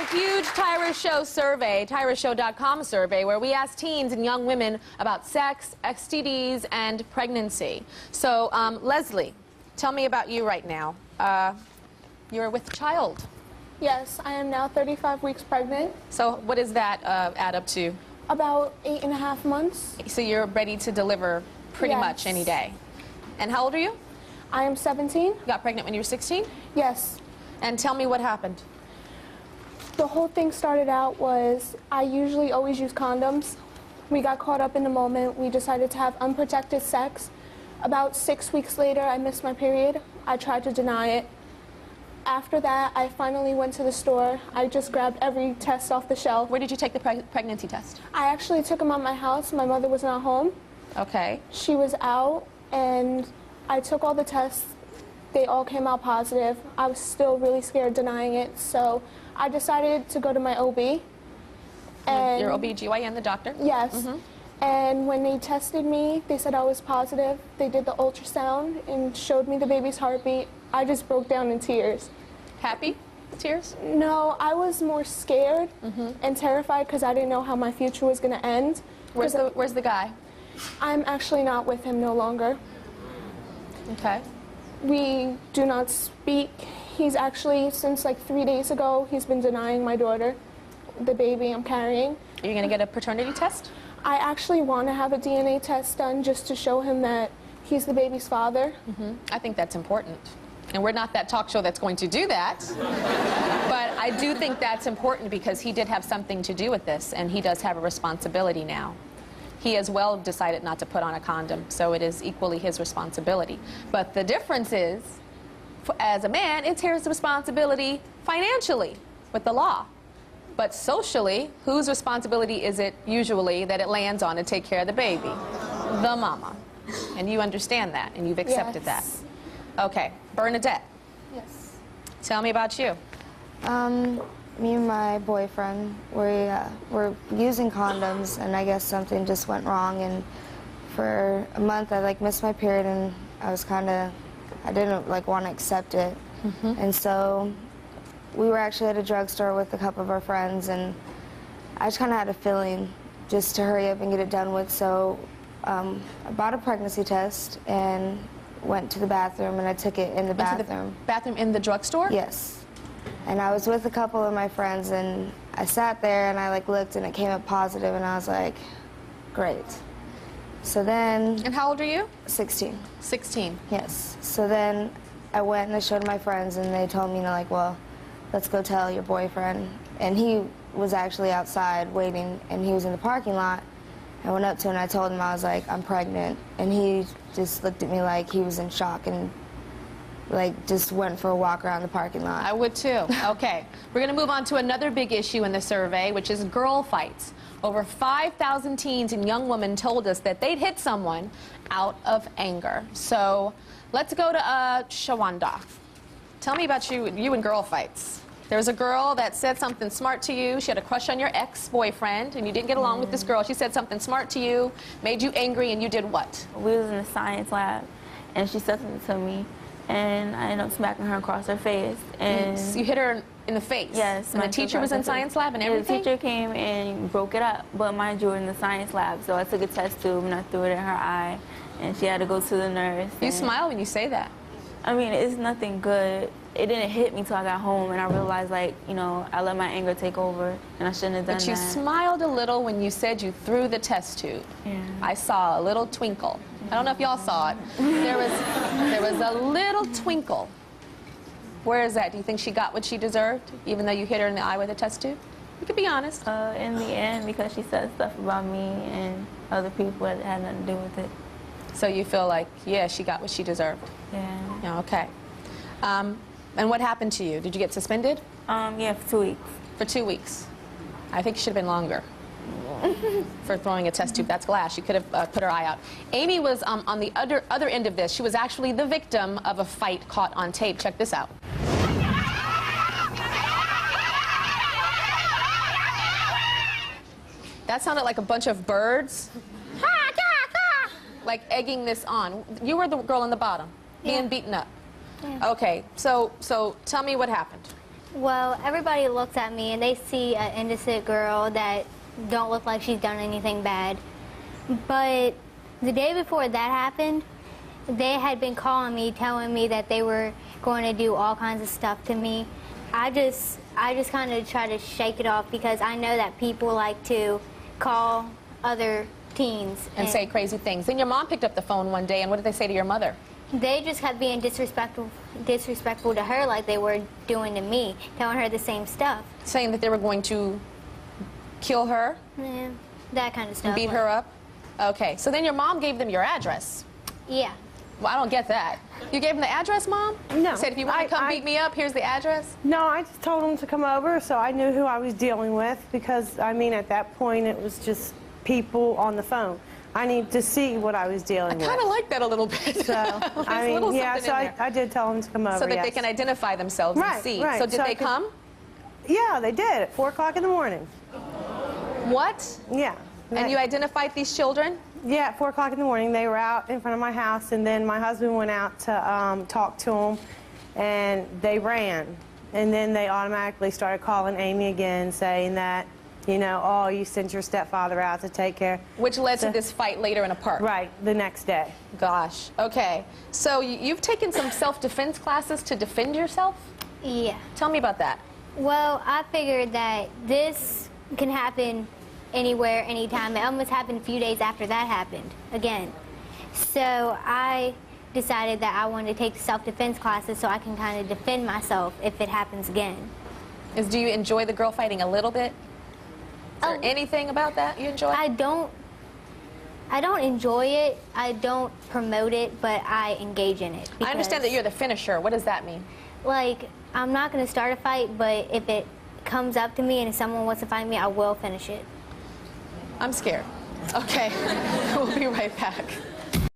huge Tyra Show survey, TyraShow.com survey, where we asked teens and young women about sex, STDs, and pregnancy. So, Leslie, tell me about you right now. You're with child. Yes, I am now 35 weeks pregnant. So what does that add up to? About 8.5 months. So you're ready to deliver pretty much any day. And how old are you? I am 17. You got pregnant when you were 16? Yes. And tell me what happened. The whole thing started out was I usually always use condoms. We got caught up in the moment. We decided to have unprotected sex. About 6 weeks later, I missed my period. I tried to deny it. After that, I finally went to the store. I just grabbed every test off the shelf. Where did you take the pregnancy test? I actually took them at my house. My mother was not home. Okay. She was out, and I took all the tests. They all came out positive. I was still really scared denying it, so I decided to go to my OB. And your OB/GYN, the doctor? Yes. Mm-hmm. And when they tested me, they said I was positive. They did the ultrasound and showed me the baby's heartbeat. I just broke down in tears. Happy? Tears? No, I was more scared and terrified because I didn't know how my future was going to end. Where's the guy? I'm actually not with him no longer. Okay. We do not speak. He's actually, since like 3 days ago, he's been denying my daughter, the baby I'm carrying. Are you going to get a paternity test? I actually want to have a DNA test done just to show him that he's the baby's father. I think that's important. And we're not that talk show that's going to do that. But I do think that's important because he did have something to do with this, and he does have a responsibility now. He as well decided not to put on a condom, so it is equally his responsibility. But the difference is, as a man, it's his responsibility financially with the law. But socially, whose responsibility is it usually that it lands on to take care of the baby? The mama. And you understand that, and you've accepted that. Okay, Bernadette. Yes. Tell me about you. Me and my boyfriend, we're using condoms, and I guess something just went wrong, and for a month I missed my period, and I didn't want to accept it. And so we were actually at a drugstore with a couple of our friends, and I just kind of had a feeling just to hurry up and get it done with, so I bought a pregnancy test and went to the bathroom, and I took it in the bathroom. To the bathroom in the drugstore? Yes. And I was with a couple of my friends, and I sat there, and I looked, and it came up positive, and I was like, great. So then... And how old are you? 16. 16. Yes. So then I went and I showed my friends, and they told me, well, let's go tell your boyfriend. And he was actually outside waiting, and he was in the parking lot. I went up to him, and I told him, I was like, I'm pregnant. And he just looked at me like he was in shock and just went for a walk around the parking lot. I would too. Okay. We're going to move on to another big issue in the survey, which is girl fights. Over 5,000 teens and young women told us that they'd hit someone out of anger. So let's go to Shawanda. Tell me about you and girl fights. There was a girl that said something smart to you. She had a crush on your ex-boyfriend, and you didn't get along with this girl. She said something smart to you, made you angry, and you did what? We was in the science lab, and she said something to me, and I ended up smacking her across her face. And you hit her in the face? Yes. And the teacher was in science lab and everything? The teacher came and broke it up, but mind you, we were in the science lab, so I took a test tube, and I threw it in her eye, and she had to go to the nurse. You smile when you say that. I mean, it's nothing good. It didn't hit me till I got home, and I realized, I let my anger take over, and I shouldn't have done that. But you smiled a little when you said you threw the test tube. Yeah. I saw a little twinkle. I don't know if y'all saw it. There was a little twinkle. Where is that? Do you think she got what she deserved, even though you hit her in the eye with a test tube? You can be honest. In the end, because she said stuff about me and other people that had nothing to do with it. So you feel like, yeah, she got what she deserved. Yeah. Okay. And what happened to you? Did you get suspended? Yeah, for 2 weeks. For 2 weeks. I think it should have been longer. For throwing a test tube. That's glass. You could have put her eye out. Amy was on the other end of this. She was actually the victim of a fight caught on tape. Check this out. That sounded like a bunch of birds. Like egging this on. You were the girl in the bottom, being beaten up. Yeah. Okay, so tell me what happened. Well, everybody looks at me and they see an innocent girl that don't look like she's done anything bad. But the day before that happened, they had been calling me, telling me that they were going to do all kinds of stuff to me. I just kind of try to shake it off because I know that people like to call other teens And say crazy things. Then your mom picked up the phone one day, and what did they say to your mother? They just kept being disrespectful to her like they were doing to me, telling her the same stuff. Saying that they were going to kill her, Yeah, that kind of stuff. beat her up? Okay, so then your mom gave them your address. Yeah. Well, I don't get that. You gave them the address, Mom? No. You said, if you want to come beat me up, here's the address? No, I just told them to come over so I knew who I was dealing with because, I mean, at that point it was just people on the phone. I need to see what I was dealing with. I kind of like that a little bit. So, There's I a mean, little yeah, something so in there. I did tell them to come over, So that yes. they can identify themselves Right, and see. right. So did So I they could- come? Yeah, they did at 4 o'clock in the morning. What? Yeah. And you identified these children? Yeah, at 4 o'clock in the morning, they were out in front of my house, and then my husband went out to talk to them, and they ran. And then they automatically started calling Amy again, saying that, you know, oh, you sent your stepfather out to take care. Which led to this fight later in a park. Right, the next day. Gosh. Okay. So you've taken some self-defense classes to defend yourself? Yeah. Tell me about that. Well, I figured that this can happen anywhere, anytime. It almost happened a few days after that happened again. So I decided that I wanted to take self-defense classes so I can kind of defend myself if it happens again. Do you enjoy the girl fighting a little bit? Is there Oh. anything about that you enjoy? I don't enjoy it. I don't promote it, but I engage in it. I understand that because, you're the finisher. What does that mean? like, I'm not going to start a fight, but if it comes up to me and if someone wants to fight me, I will finish it. I'm scared. Okay. We'll be right back.